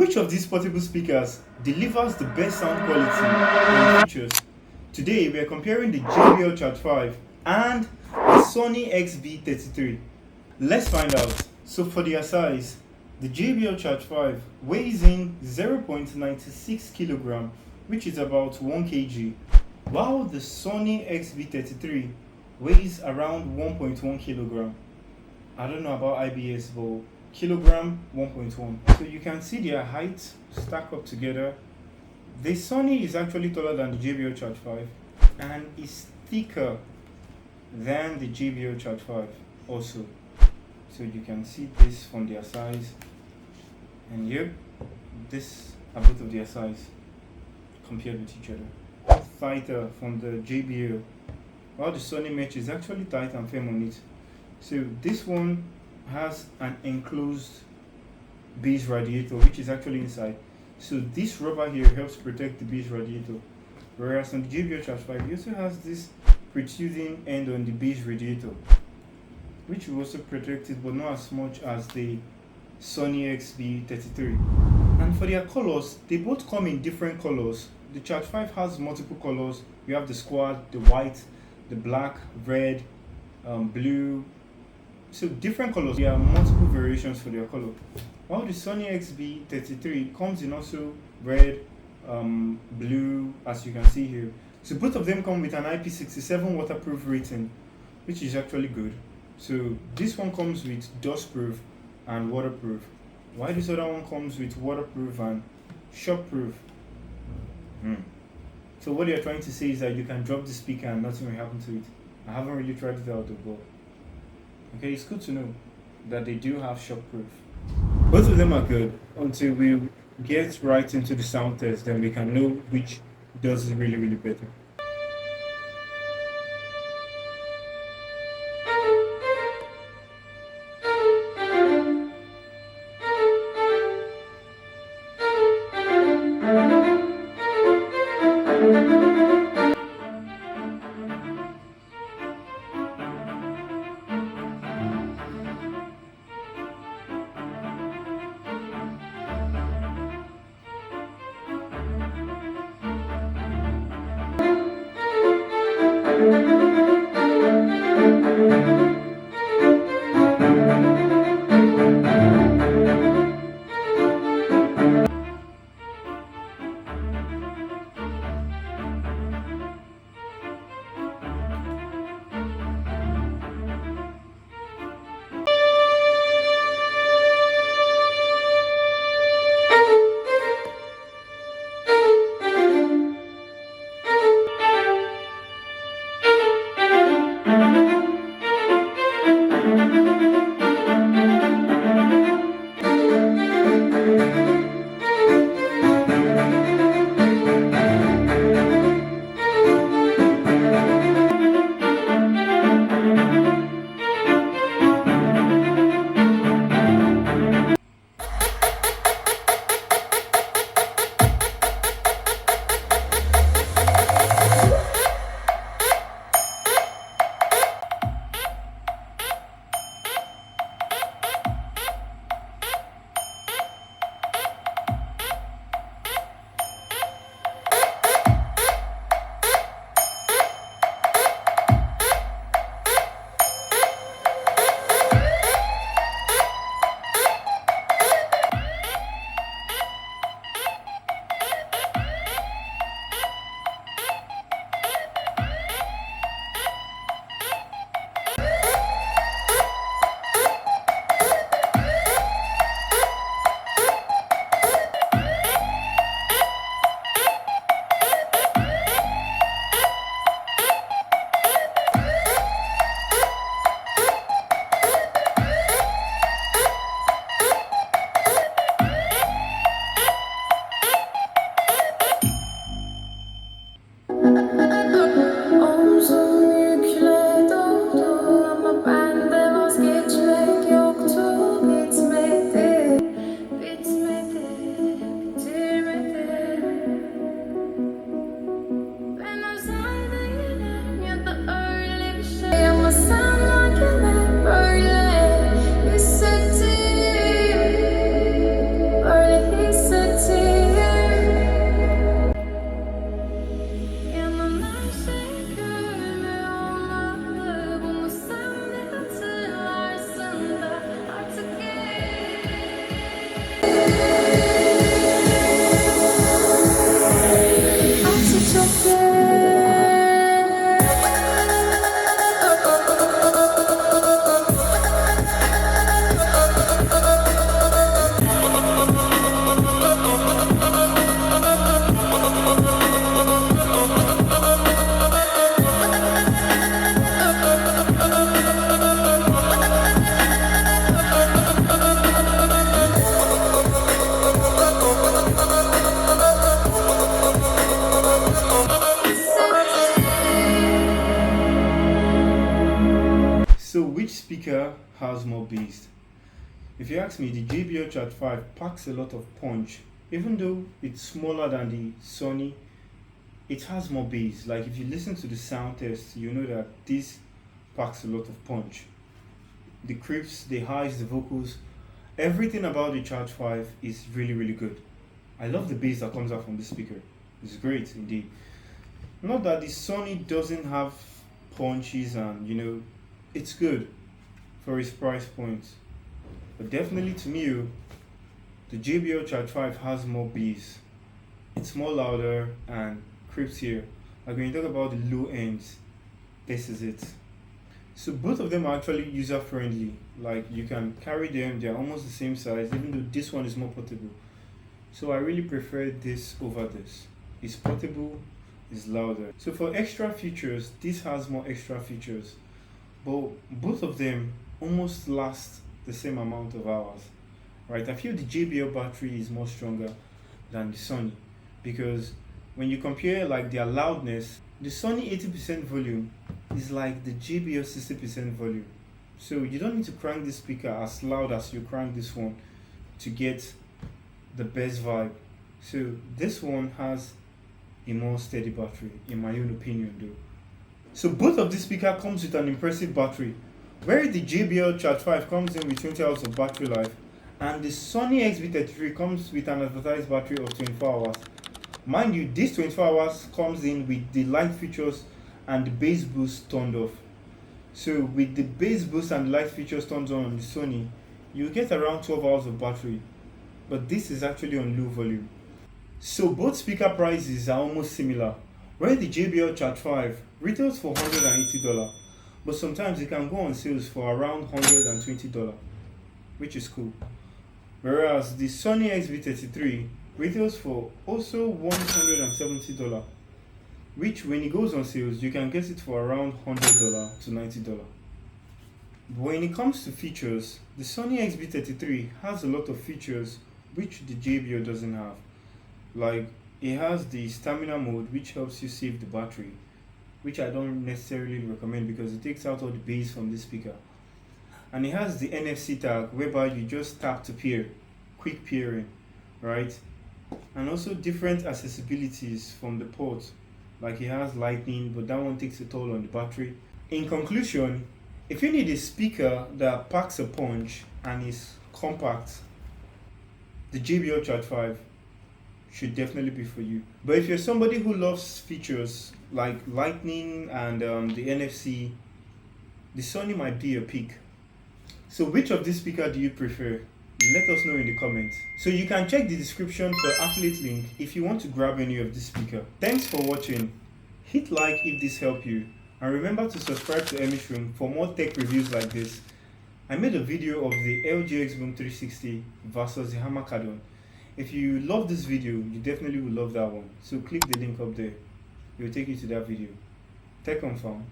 Which of these portable speakers delivers the best sound quality and features? Today we are comparing the JBL Charge 5 and the Sony XB33. Let's find out. So for their size, the JBL Charge 5 weighs in 0.96 kg, which is about 1 kg, while the Sony XB33 weighs around 1.1 kg. I don't know about IBS, but kilogram 1.1. So you can see their height stack up together. The Sony is actually taller than the JBL Charge 5 and is thicker than the JBL Charge 5 also. So you can see this from their size, and here this are both of their size compared with each other. Tighter from the JBL, while the Sony mesh is actually tight and firm on it. So this one has an enclosed base radiator which is actually inside. So this rubber here helps protect the base radiator, whereas on the JBL Charge 5 it also has this protruding end on the base radiator, which will also protect it, but not as much as the Sony XB33. And for their colors, they both come in different colors. The Charge 5 has multiple colors. You have the squad, the white, the black, red, blue. So different colors. There are multiple variations for their color. While the Sony XB33 comes in also red, blue, as you can see here. So both of them come with an IP67 waterproof rating, which is actually good. So this one comes with dustproof and waterproof, while this other one comes with waterproof and shockproof. So what they are trying to say is that you can drop the speaker and nothing will happen to it. I haven't really tried it out though, but okay, it's good to know that they do have shockproof. Both of them are good until we get right into the sound test, then we can know which does it really better. speaker has more bass. If you ask me, the JBL Charge 5 packs a lot of punch. Even though it's smaller than the Sony, it has more bass. Like if you listen to the sound test, you know that this packs a lot of punch. The creeps, the highs, the vocals, everything about the Charge 5 is really good. I love the bass that comes out from the speaker. It's great indeed. Not that the Sony doesn't have punches, and it's good for its price point. But definitely to me, the JBL Charge 5 has more bass. It's more louder and creeps here. Like when you talk about the low ends, this is it. So both of them are actually user friendly. Like you can carry them, they're almost the same size, even though this one is more portable. So I really prefer this over this. It's portable, it's louder. So for extra features, this has more extra features. But both of them almost last the same amount of hours. Right? I feel the JBL battery is more stronger than the Sony, because when you compare like their loudness, the Sony 80% volume is like the JBL 60% volume. So you don't need to crank this speaker as loud as you crank this one to get the best vibe. So this one has a more steady battery, in my own opinion though. So both of these speakers comes with an impressive battery, where the JBL Charge 5 comes in with 20 hours of battery life, and the Sony XB33 comes with an advertised battery of 24 hours. Mind you, this 24 hours comes in with the light features and the bass boost turned off. So with the bass boost and the light features turned on the Sony, you get around 12 hours of battery, but this is actually on low volume. So both speaker prices are almost similar, where the JBL Charge 5 retails for $180, but sometimes it can go on sales for around $120, which is cool. Whereas the Sony XB33 retails for also $170, which when it goes on sales, you can get it for around $100 to $90. But when it comes to features, the Sony XB33 has a lot of features which the JBL doesn't have. Like it has the stamina mode, which helps you save the battery, which I don't necessarily recommend because it takes out all the bass from the speaker. And it has the NFC tag, whereby you just tap to pair, quick pairing, right? And also different accessibilities from the port. Like it has lightning, but that one takes a toll on the battery. In conclusion, if you need a speaker that packs a punch and is compact, the JBL Charge 5 should definitely be for you. But if you're somebody who loves features like lightning and the NFC, the Sony might be your pick. So which of these speakers do you prefer? Let us know in the comments. So you can check the description for affiliate link if you want to grab any of this speaker. Thanks for watching. Hit like if this helped you, and remember to subscribe to Emish Room for more tech reviews like this. I made a video of the LG XBoom360 versus the Hammer Cardon. If you love this video, you definitely will love that one. So click the link up there. It will take you to that video. Tech Confirm.